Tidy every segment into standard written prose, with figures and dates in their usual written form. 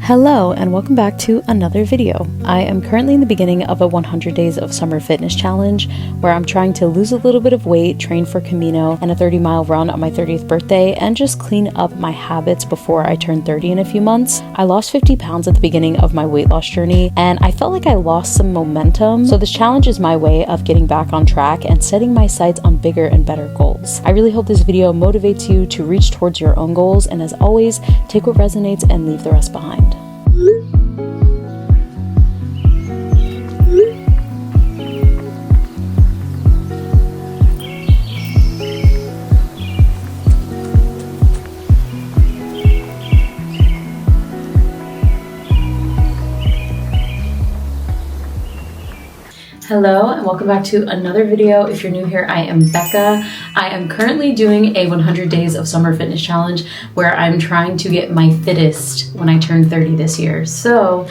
Hello and welcome back to another video. I am currently in the beginning of a 100 days of summer fitness challenge where I'm trying to lose a little bit of weight, train for Camino and a 30-mile run on my 30th birthday, and just clean up my habits before I turn 30 in a few months. I lost 50 pounds at the beginning of my weight loss journey and I felt like I lost some momentum. So this challenge is my way of getting back on track and setting my sights on bigger and better goals. I really hope this video motivates you to reach towards your own goals, and as always, take what resonates and leave the rest behind. Hello and welcome back to another video. If you're new here, I am Becca. I am currently doing a 100 days of summer fitness challenge where I'm trying to get my fittest when I turn 30 this year. So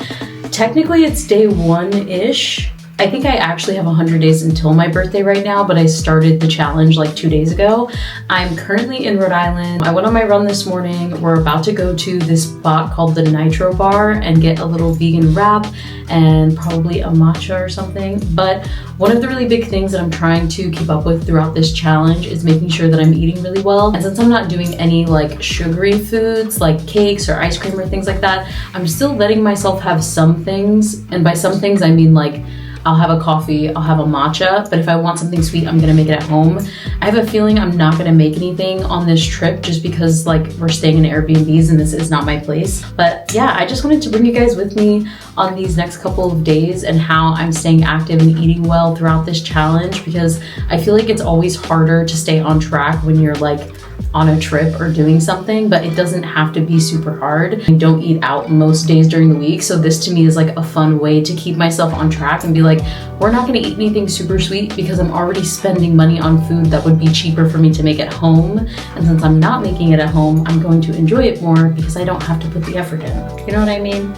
technically it's day one-ish. I think I actually have 100 days until my birthday right now, but I started the challenge like 2 days ago. I'm currently in Rhode Island. I went on my run this morning. We're about to go to this spot called the Nitro Bar and get a little vegan wrap and probably a matcha or something. But one of the really big things that I'm trying to keep up with throughout this challenge is making sure that I'm eating really well. And since I'm not doing any like sugary foods like cakes or ice cream or things like that, I'm still letting myself have some things. And by some things, I mean like I'll have a coffee, I'll have a matcha, but if I want something sweet, I'm gonna make it at home. I have a feeling I'm not gonna make anything on this trip just because like we're staying in Airbnbs and this is not my place. But yeah, I just wanted to bring you guys with me on these next couple of days and how I'm staying active and eating well throughout this challenge, because I feel like it's always harder to stay on track when you're like on a trip or doing something, but it doesn't have to be super hard. I don't eat out most days during the week, so this to me is like a fun way to keep myself on track and be like, we're not gonna eat anything super sweet because I'm already spending money on food that would be cheaper for me to make at home. And since I'm not making it at home, I'm going to enjoy it more because I don't have to put the effort in. You know what I mean?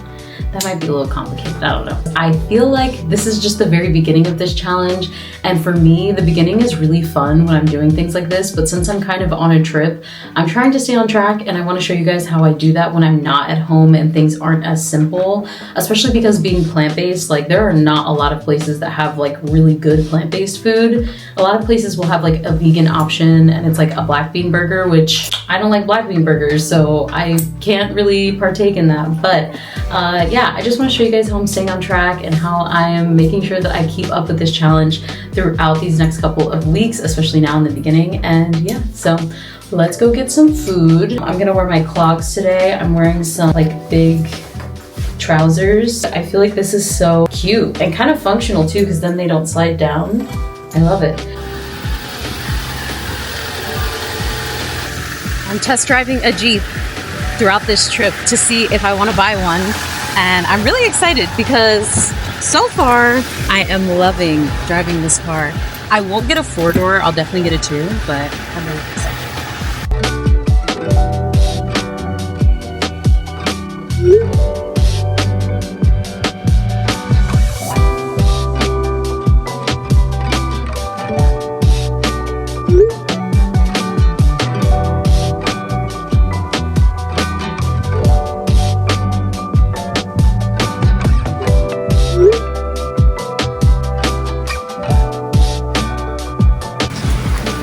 That might be a little complicated, I don't know. I feel like this is just the very beginning of this challenge. And for me, the beginning is really fun when I'm doing things like this. But since I'm kind of on a trip, I'm trying to stay on track. And I want to show you guys how I do that when I'm not at home and things aren't as simple, especially because being plant-based, like there are not a lot of places that have like really good plant-based food. A lot of places will have like a vegan option and it's like a black bean burger, which I don't like black bean burgers, so I can't really partake in that. But yeah, I just want to show you guys how I'm staying on track and how I am making sure that I keep up with this challenge throughout these next couple of weeks, especially now in the beginning. And yeah, so let's go get some food. I'm gonna wear my clogs today. I'm wearing some like big trousers. I feel like this is so cute and kind of functional too, because then they don't slide down. I love it. I'm test driving a Jeep throughout this trip to see if I want to buy one. And I'm really excited because so far I am loving driving this car. I won't get a 4-door, I'll definitely get a 2, but I'm really excited.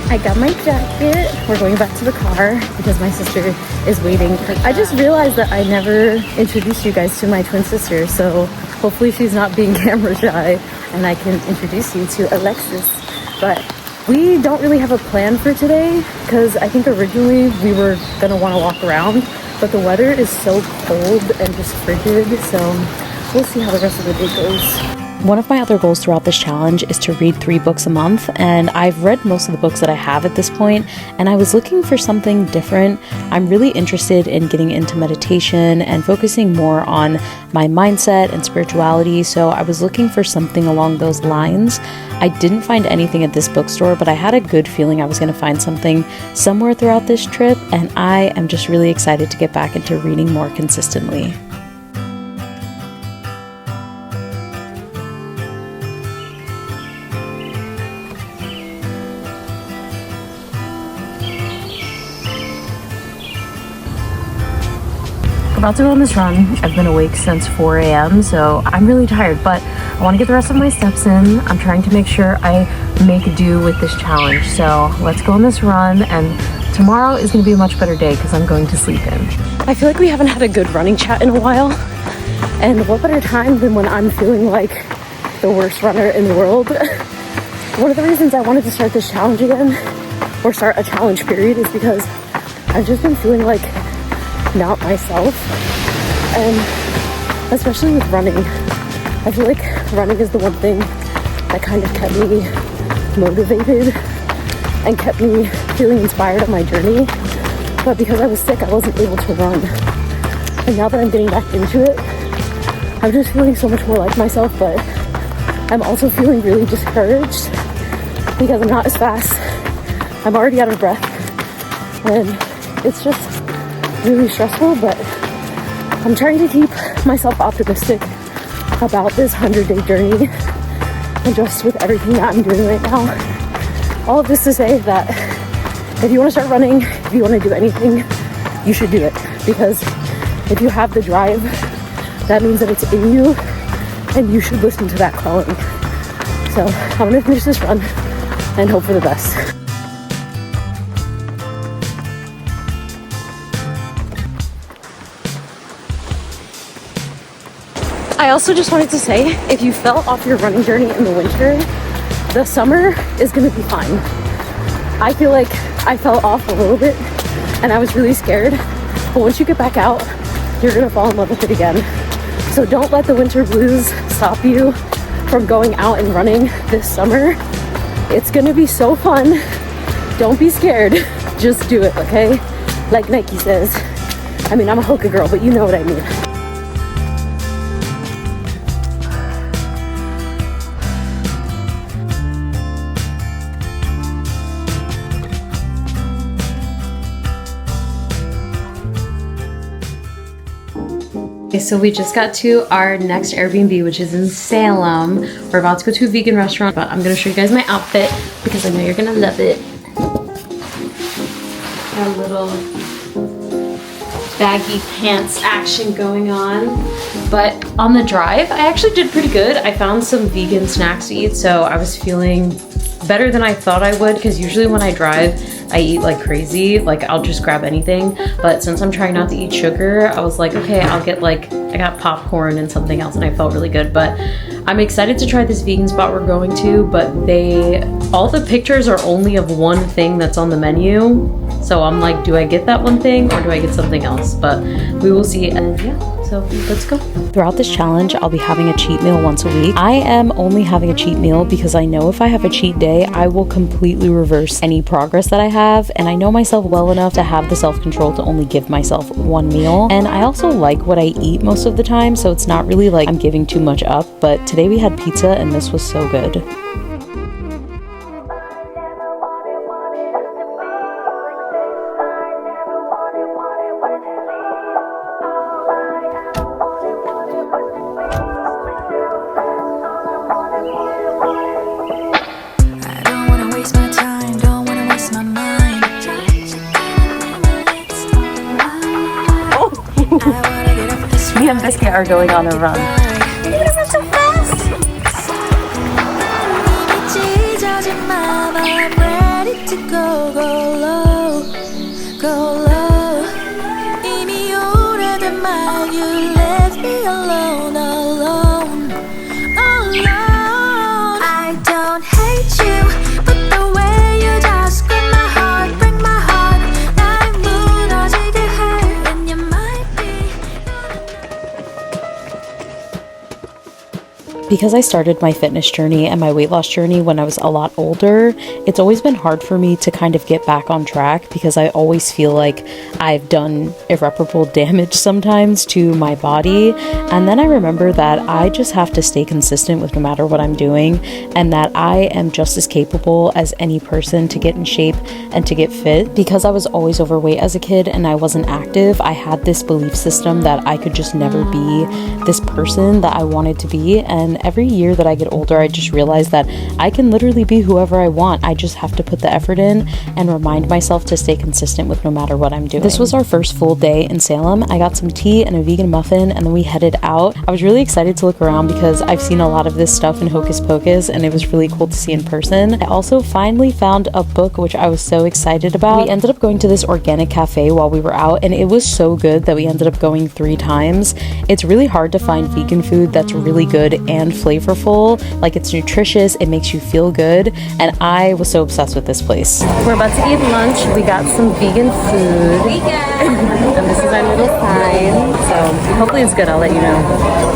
I got my jacket. We're going back to the car because my sister is waiting. I just realized that I never introduced you guys to my twin sister, so hopefully she's not being camera shy and I can introduce you to Alexis. But we don't really have a plan for today because I think originally we were gonna want to walk around, but the weather is so cold and just frigid, so we'll see how the rest of the day goes. One of my other goals throughout this challenge is to read 3 books a month, and I've read most of the books that I have at this point, and I was looking for something different. I'm really interested in getting into meditation and focusing more on my mindset and spirituality, so I was looking for something along those lines. I didn't find anything at this bookstore, but I had a good feeling I was going to find something somewhere throughout this trip, and I am just really excited to get back into reading more consistently. about to go on this run. I've been awake since 4 a.m. so I'm really tired, but I want to get the rest of my steps in. I'm trying to make sure I make do with this challenge. So let's go on this run, and tomorrow is going to be a much better day because I'm going to sleep in. I feel like we haven't had a good running chat in a while, and what better time than when I'm feeling like the worst runner in the world. One of the reasons I wanted to start this challenge again, or start a challenge period, is because I've just been feeling like not myself, and especially with running, I feel like running is the one thing that kind of kept me motivated and kept me feeling inspired on my journey. But because I was sick, I wasn't able to run, and now that I'm getting back into it, I'm just feeling so much more like myself. But I'm also feeling really discouraged because I'm not as fast. I'm already out of breath, and it's just really stressful, but I'm trying to keep myself optimistic about this 100-day journey and just with everything that I'm doing right now. All of this to say that if you want to start running, if you want to do anything, you should do it, because if you have the drive, that means that it's in you, and you should listen to that calling. So I'm gonna finish this run and hope for the best. I also just wanted to say, if you fell off your running journey in the winter, the summer is gonna be fine. I feel like I fell off a little bit and I was really scared, but once you get back out, you're gonna fall in love with it again. So don't let the winter blues stop you from going out and running this summer. It's gonna be so fun. Don't be scared, just do it, okay? Like Nike says. I mean, I'm a Hoka girl, but you know what I mean. Okay, so we just got to our next Airbnb, which is in Salem. We're about to go to a vegan restaurant, but I'm gonna show you guys my outfit because I know you're gonna love it. Got a little baggy pants action going on. But on the drive, I actually did pretty good. I found some vegan snacks to eat, so I was feeling better than I thought I would, because usually when I drive, I eat like crazy. Like, I'll just grab anything. But since I'm trying not to eat sugar, I was like, okay, I'll get I got popcorn and something else, and I felt really good. But I'm excited to try this vegan spot we're going to, but all the pictures are only of one thing that's on the menu. So I'm like, do I get that one thing or do I get something else? But we will see, and yeah. So let's go. Throughout this challenge, I'll be having a cheat meal once a week. I am only having a cheat meal because I know if I have a cheat day, I will completely reverse any progress that I have. And I know myself well enough to have the self-control to only give myself one meal. And I also like what I eat most of the time, so it's not really like I'm giving too much up. But today we had pizza and this was so good. Me and Biscuit are going on a run. You're so fast! I don't hate you, but the way you just grip my heart, break my heart. 날 무너지게 해, and you might be. Because I started my fitness journey and my weight loss journey when I was a lot older, it's always been hard for me to kind of get back on track because I always feel like I've done irreparable damage sometimes to my body. And then I remember that I just have to stay consistent with no matter what I'm doing, and that I am just as capable as any person to get in shape and to get fit. Because I was always overweight as a kid and I wasn't active, I had this belief system that I could just never be this person that I wanted to be, and And every year that I get older, I just realize that I can literally be whoever I want. I just have to put the effort in and remind myself to stay consistent with no matter what I'm doing. This was our first full day in Salem. I got some tea and a vegan muffin, and then we headed out. I was really excited to look around because I've seen a lot of this stuff in Hocus Pocus, and it was really cool to see in person. I also finally found a book which I was so excited about. We ended up going to this organic cafe while we were out, and it was so good that we ended up going 3 times. It's really hard to find vegan food that's really good and flavorful. Like, it's nutritious, it makes you feel good, and I was so obsessed with this place. We're about to eat lunch. We got some vegan food. And this is our little sign. So hopefully it's good. I'll let you know.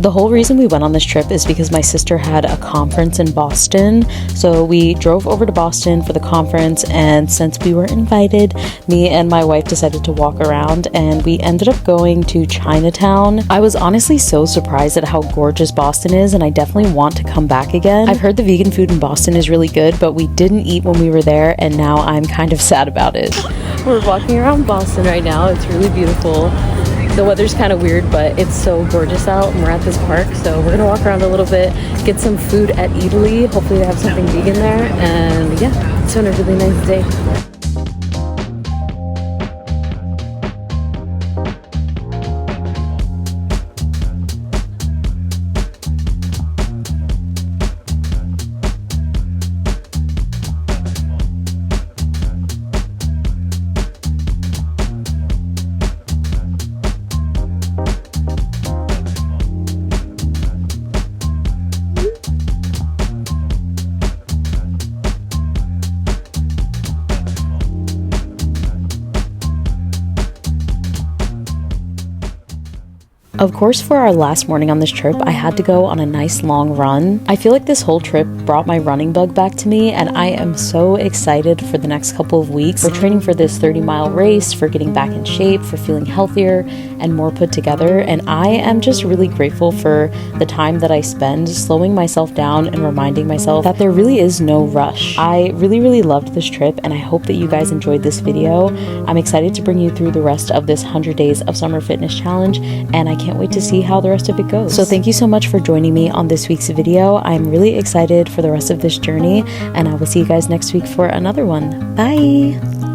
The whole reason we went on this trip is because my sister had a conference in Boston. So we drove over to Boston for the conference, and since we were invited, me and my wife decided to walk around, and we ended up going to Chinatown. I was honestly so surprised at how gorgeous Boston is, and I definitely want to come back again. I've heard the vegan food in Boston is really good, but we didn't eat when we were there, and now I'm kind of sad about it. We're walking around Boston right now. It's really beautiful. The weather's kind of weird, but it's so gorgeous out, and we're at this park, so we're gonna walk around a little bit, get some food at Italy. Hopefully they have something vegan there, and yeah, it's been a really nice day. Of course, for our last morning on this trip, I had to go on a nice long run. I feel like this whole trip brought my running bug back to me, and I am so excited for the next couple of weeks. For training for this 30-mile race, for getting back in shape, for feeling healthier and more put together, and I am just really grateful for the time that I spend slowing myself down and reminding myself that there really is no rush. I really loved this trip, and I hope that you guys enjoyed this video. I'm excited to bring you through the rest of this 100 Days of Summer Fitness Challenge, and I can't wait to see how the rest of it goes. So thank you so much for joining me on this week's video. I'm really excited for the rest of this journey, and I will see you guys next week for another one. Bye!